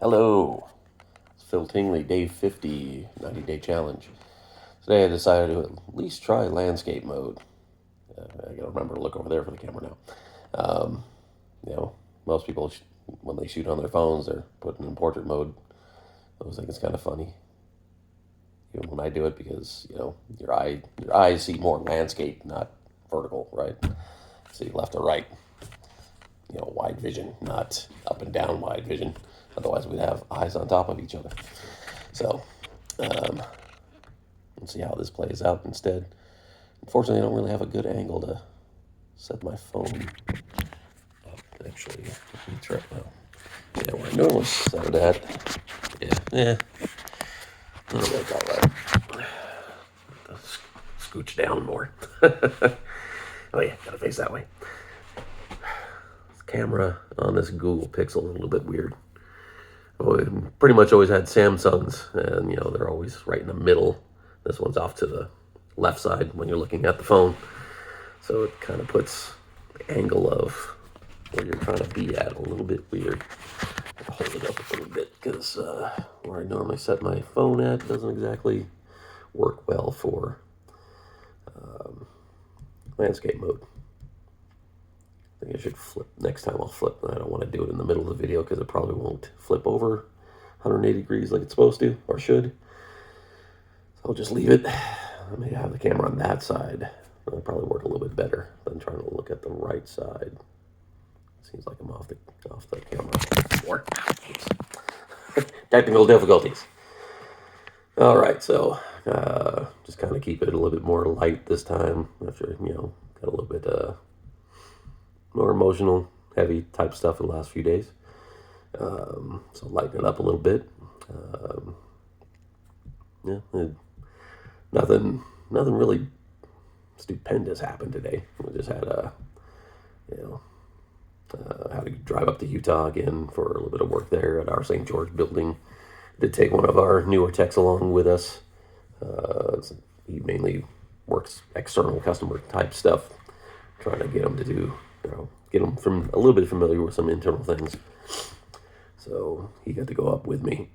Hello, it's Phil Tingley, day 50, 90-day challenge. Today I decided to at least try landscape mode. I gotta remember to look over there for the camera now. Um, Most people, when they shoot on their phones, they're putting in portrait mode. I always think it's kind of funny, even when I do it, because, your eyes see more landscape, not vertical, right? See left or right. Wide vision, not up and down wide vision. Otherwise, we'd have eyes on top of each other. So, let's see how this plays out instead. Unfortunately, I don't really have a good angle to set my phone up. Actually, let me try. Well, yeah, where I normally set it at. Yeah. I think that's all right. Let's scooch down more. Oh yeah, gotta face that way. This camera on this Google Pixel a little bit weird. Pretty much always had Samsungs, and they're always right in the middle. This one's off to the left side when you're looking at the phone, so it kind of puts the angle of where you're trying to be at a little bit weird. I'll hold it up a little bit because where I normally set my phone at doesn't exactly work well for landscape mode. I think I should flip. Next time I'll flip. I don't want to do it in the middle of the video because it probably won't flip over 180 degrees like it's supposed to or should. So I'll just leave it. I may have the camera on that side. That'll probably work a little bit better than trying to look at the right side. Seems like I'm off the camera more. Technical difficulties. All right, so just kind of keep it a little bit more light this time. After got a little bit more emotional, heavy type stuff in the last few days. So lighten it up a little bit. Nothing really stupendous happened today. We just had had to drive up to Utah again for a little bit of work there at our St. George building. Did take one of our newer techs along with us. He mainly works external customer type stuff, trying to get him to do, get him from a little bit familiar with some internal things. So he got to go up with me.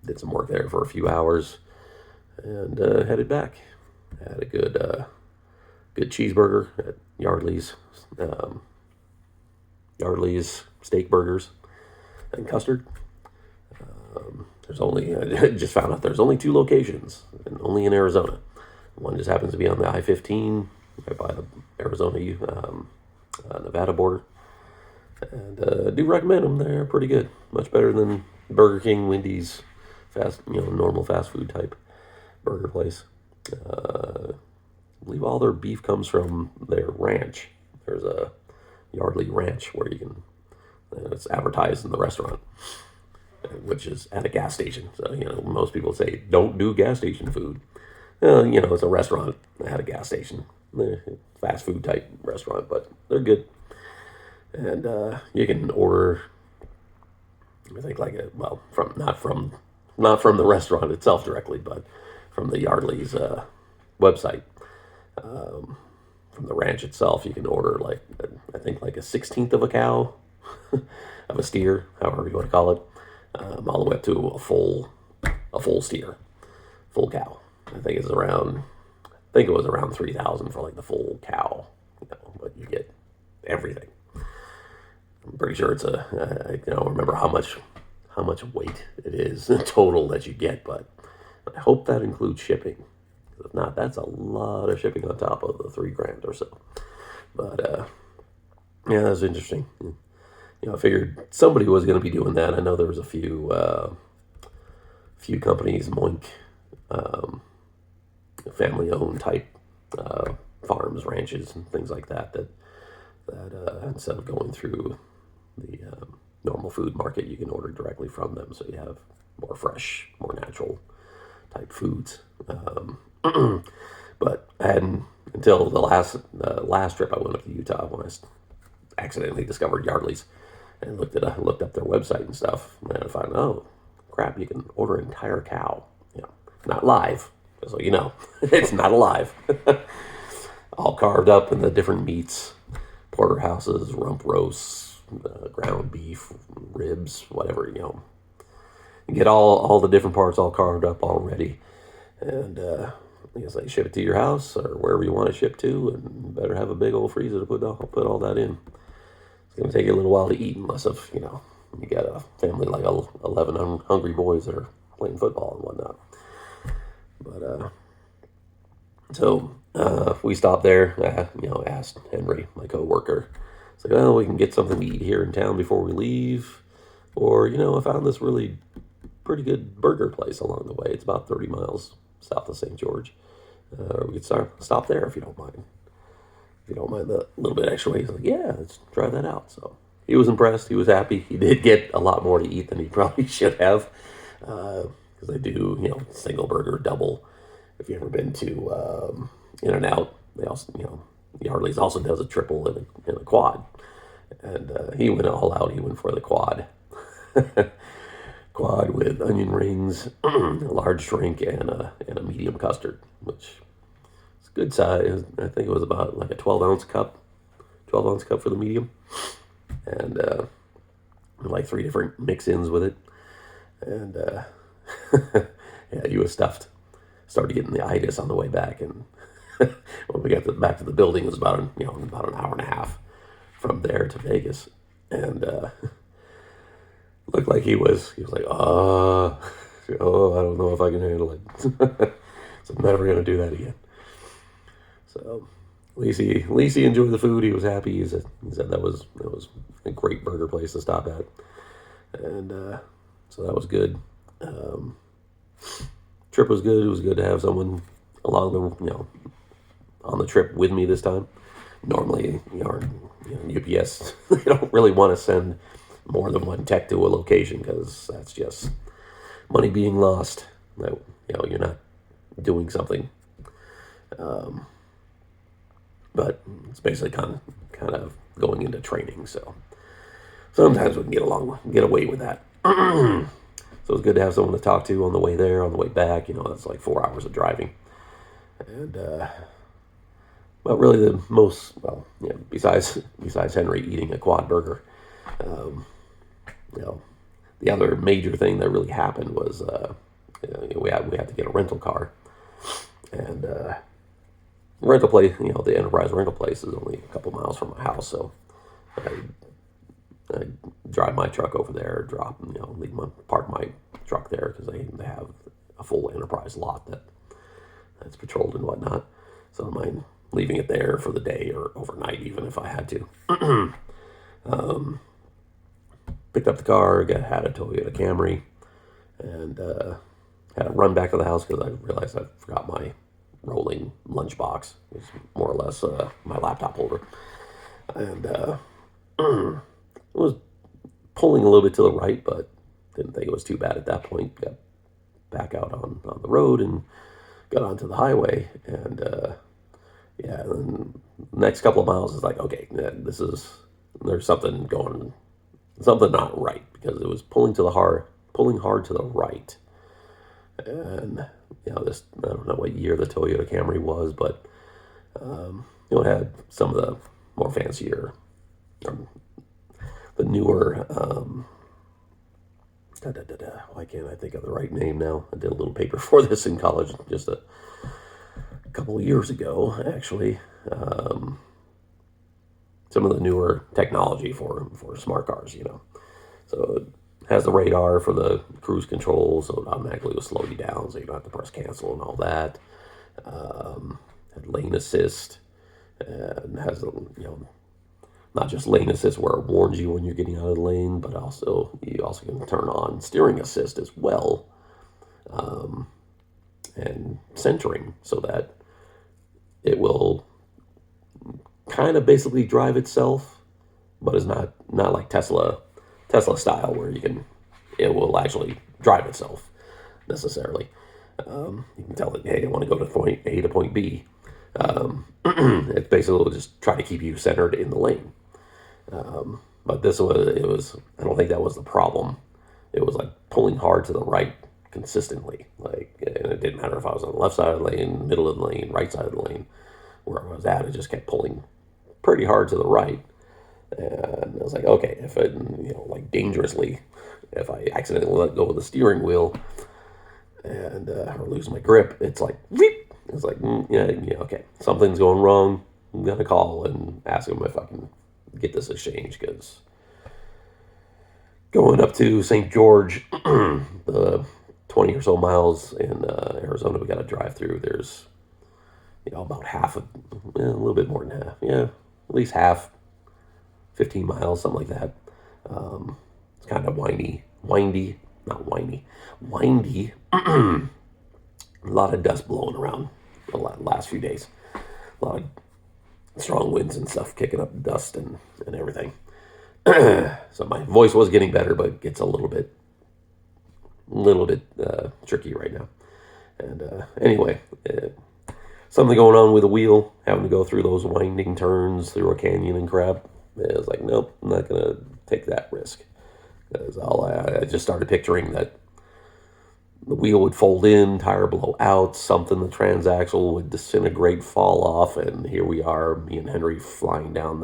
Did some work there for a few hours and headed back. Had a good cheeseburger at Yardley's Steak Burgers and custard. I just found out there's only 2 locations, and only in Arizona. One just happens to be on the I-15 right by the Arizona Nevada border. And I do recommend them. They're pretty good. Much better than Burger King, Wendy's, normal fast food type burger place. I believe all their beef comes from their ranch. There's a Yardley Ranch where you can, it's advertised in the restaurant, which is at a gas station. So, most people say, don't do gas station food. It's a restaurant at a gas station. Fast food type restaurant, but they're good. And you can order, I think, not from the restaurant itself directly, but from the Yardley's website. From the ranch itself, you can order I think a 1/16 of a cow, of a steer, however you want to call it, all the way up to a full steer, full cow. I think it was around 3,000 for the full cow, but you get everything. I'm pretty sure it's I don't remember how much weight it is total that you get, but I hope that includes shipping. If not, that's a lot of shipping on top of the $3,000 or so. But that's interesting. I figured somebody was going to be doing that. I know there was a few companies, Moink, family-owned type farms, ranches, and things like that instead of going through the normal food market, you can order directly from them, so you have more fresh, more natural type foods. But I hadn't until the last trip I went up to Utah when I accidentally discovered Yardley's and looked up their website and stuff, and I found, oh crap, you can order an entire cow. Not live, just so you know. It's not alive. All carved up in the different meats, porterhouses, rump roasts, ground beef, ribs, whatever, you know. You get all the different parts all carved up already. And I guess they ship it to your house or wherever you want to ship to, and you better have a big old freezer to put all that in. It's going to take you a little while to eat unless if, you know, you got a family like 11 hungry boys that are playing football and whatnot. But, so we stopped there, you know, asked Henry, my coworker. It's like, oh, we can get something to eat here in town before we leave. Or, you know, I found this really pretty good burger place along the way. It's about 30 miles south of St. George. We could stop there if you don't mind. If you don't mind the little bit extra weight. He's like, yeah, let's try that out. So he was impressed. He was happy. He did get a lot more to eat than he probably should have. Because they do, you know, single burger, double. If you've ever been to In-N-Out, they also, you know, Yardley's also does a triple and a quad. And he went all out. He went for the quad. Quad with onion rings, a large drink, and a medium custard, which is good size. I think it was about like a 12-ounce cup for the medium. And like 3 different mix-ins with it. And yeah, he was stuffed. Started getting the itis on the way back, and when we got back to the building, it was about an hour and a half from there to Vegas, and looked like he was like, oh, I don't know if I can handle it. So I'm never gonna do that again. So at least he enjoyed the food. He was happy. He said that was a great burger place to stop at, and so that was good. Trip was good. It was good to have someone along on the trip with me this time. Normally, UPS, they don't really want to send more than one tech to a location because that's just money being lost. That, you're not doing something. But it's basically kind of going into training. So sometimes we can get away with that. So it's good to have someone to talk to on the way there, on the way back. That's like 4 hours of driving. And, but really the most, besides Henry eating a quad burger, the other major thing that really happened was, we had to get a rental car. And, rental place, the Enterprise rental place is only a couple miles from my house. So I drive my truck over there, park my truck there because they have a full Enterprise lot that's patrolled and whatnot. So I don't mind leaving it there for the day or overnight, even if I had to. Picked up the car, had a Toyota Camry, and had to run back to the house because I realized I forgot my rolling lunchbox. It was more or less my laptop holder. And it was pulling a little bit to the right, but didn't think it was too bad at that point. Got back out on the road and got onto the highway. And then the next couple of miles is like, okay, there's something not right, because it was pulling hard to the right. And this, I don't know what year the Toyota Camry was, but it had some of the more fancier, the newer, why can't I think of the right name now? I did a little paper for this in college just a couple of years ago, actually. Some of the newer technology for smart cars, So it has the radar for the cruise control, so it automatically will slow you down, so you don't have to press cancel and all that. Had lane assist, and has not just lane assist where it warns you when you're getting out of the lane, but you also can turn on steering assist as well, and centering, so that it will kind of basically drive itself, but it's not like Tesla style where it will actually drive itself necessarily. You can tell it, hey, I want to go to point A to point B. It basically will just try to keep you centered in the lane. But I don't think that was the problem. It was like pulling hard to the right consistently. And it didn't matter if I was on the left side of the lane, middle of the lane, right side of the lane. Where I was at, it just kept pulling pretty hard to the right. And I was like, okay, if I, like dangerously, if I accidentally let go of the steering wheel and or lose my grip, it's like, weep. It's like, yeah, okay, something's going wrong. I'm gonna call and ask them if I can get this exchange, because going up to St. George, the 20 or so miles in Arizona we got to drive through, there's, about half of, a little bit more than half, yeah, at least half, 15 miles, something like that. It's kind of not windy. A lot of dust blowing around the last few days. A lot of strong winds and stuff kicking up dust and everything. So my voice was getting better, but gets a little bit tricky right now. And anyway, something going on with the wheel, having to go through those winding turns through a canyon and crap. I was like, nope, I'm not gonna take that risk. Because I just started picturing that the wheel would fold in, tire blow out, something, the transaxle would disintegrate, fall off, and here we are, me and Henry flying down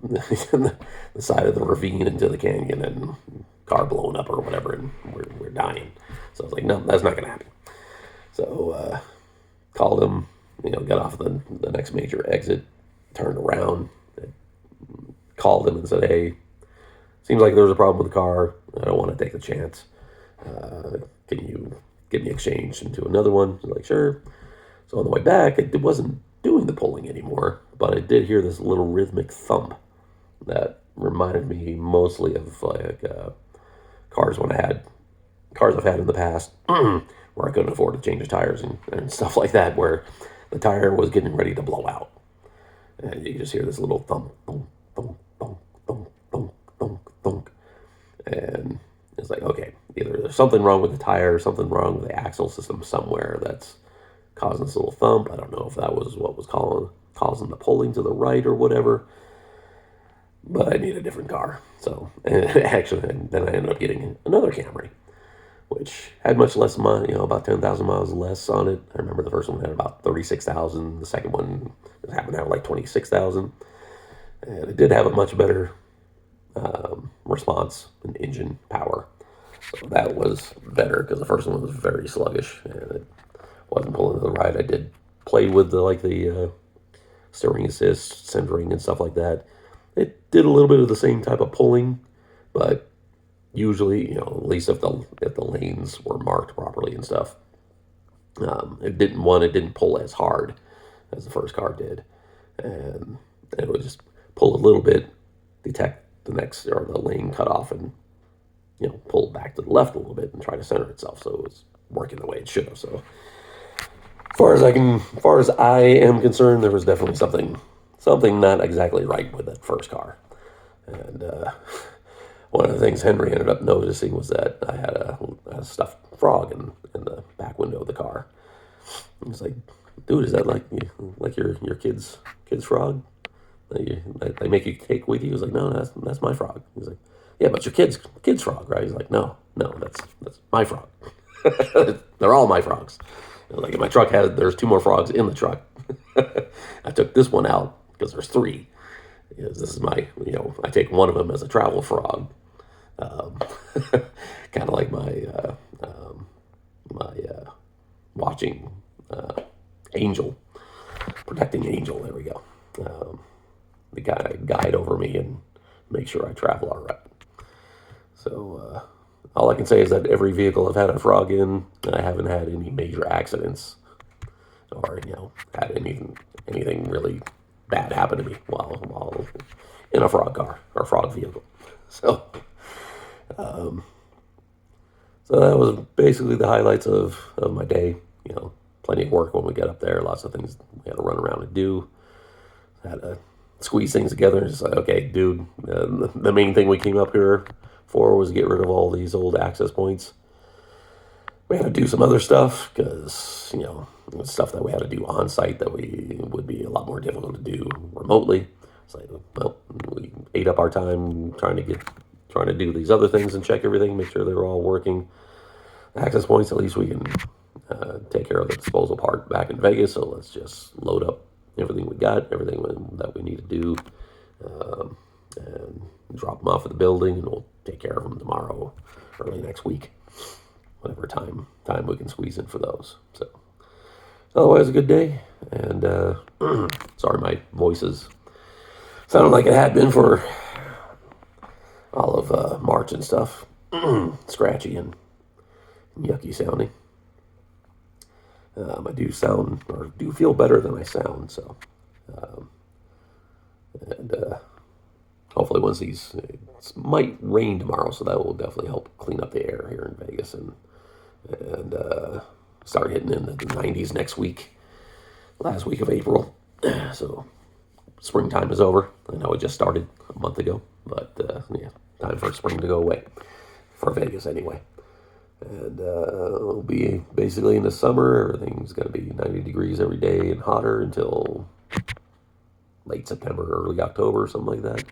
the side of the ravine into the canyon, and car blowing up or whatever, and we're dying. So I was like, no, that's not gonna happen. So called him, got off the next major exit, turned around, called him and said, hey, seems like there's a problem with the car. I don't want to take the chance. Can you get me exchanged into another one? He's like, sure. So on the way back, it wasn't doing the pulling anymore, but I did hear this little rhythmic thump that reminded me mostly of like cars I've had in the past where I couldn't afford to change the tires and stuff like that, where the tire was getting ready to blow out. And you just hear this little thump, thump, thump, thump, thump, thump, thump, thump. And it's like, okay, either there's something wrong with the tire, or something wrong with the axle system somewhere that's causing this little thump. I don't know if that was what was causing the pulling to the right or whatever, but I need a different car. So, and actually, then I ended up getting another Camry, which had much less money, about 10,000 miles less on it. I remember the first one had about 36,000. The second one happened to have like 26,000. And it did have a much better response and engine power. So that was better, because the first one was very sluggish and it wasn't pulling to the right. I did play with the steering assist, centering, and stuff like that. It did a little bit of the same type of pulling, but usually, at least if the lanes were marked properly and stuff, it didn't pull as hard as the first car did, and it would just pull a little bit, detect the next or the lane cut off, and pull back to the left a little bit and try to center itself. So it was working the way it should have. So as far as I am concerned, there was definitely something not exactly right with that first car. And one of the things Henry ended up noticing was that I had a stuffed frog in the back window of the car. He was like, dude, is that like your kid's frog? They make you take with you? He was like, no, that's my frog. He's like, yeah, but your kid's frog, right? He's like, no, that's my frog. They're all my frogs. Like, my truck there's 2 more frogs in the truck. I took this one out because there's 3. Because this is my, I take one of them as a travel frog. Kind of like my watching angel, protecting angel. There we go. The guide over me and make sure I travel all right. So all I can say is that every vehicle I've had a frog in, I haven't had any major accidents or had anything really bad happen to me while in a frog car or frog vehicle. So so that was basically the highlights of my day. Plenty of work when we got up there. Lots of things we had to run around and do. Had to squeeze things together. It's like, okay, dude, the main thing we came up here for was get rid of all these old access points. We had to do some other stuff because, stuff that we had to do on site that would be a lot more difficult to do remotely. It's like, well, we ate up our time trying to do these other things and check everything, make sure they were all working. Access points, at least we can take care of the disposal part back in Vegas. So let's just load up everything we got, everything that we need to do. and drop them off at the building, and we'll take care of them tomorrow, early next week, whatever time we can squeeze in for those. So otherwise, a good day. And sorry, my voice is sounding like it had been for all of March and stuff. Scratchy and yucky sounding. I do sound, or do feel better than I sound, so. And hopefully once these, it might rain tomorrow, so that will definitely help clean up the air here in Vegas, and start hitting in the 90s next week, last week of April. So springtime is over. I know it just started a month ago, but yeah, time for spring to go away, for Vegas anyway. And it'll be basically in the summer. Everything's going to be 90 degrees every day and hotter until late September, early October, something like that.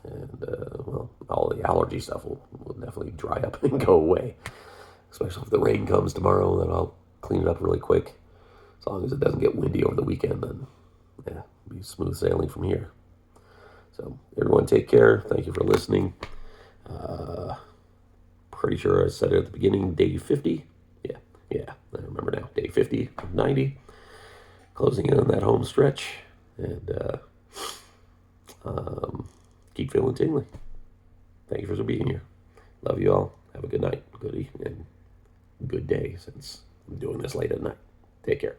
And well, all the allergy stuff will definitely dry up and go away. Especially if the rain comes tomorrow, then I'll clean it up really quick. As long as it doesn't get windy over the weekend, then yeah, it'll be smooth sailing from here. So everyone take care. Thank you for listening. Pretty sure I said it at the beginning, day 50. Yeah, I remember now. Day 50 of 90. Closing in on that home stretch. And keep feeling tingly. Thank you for being here. Love you all. Have a good night, good evening, and good day, since I'm doing this late at night. Take care.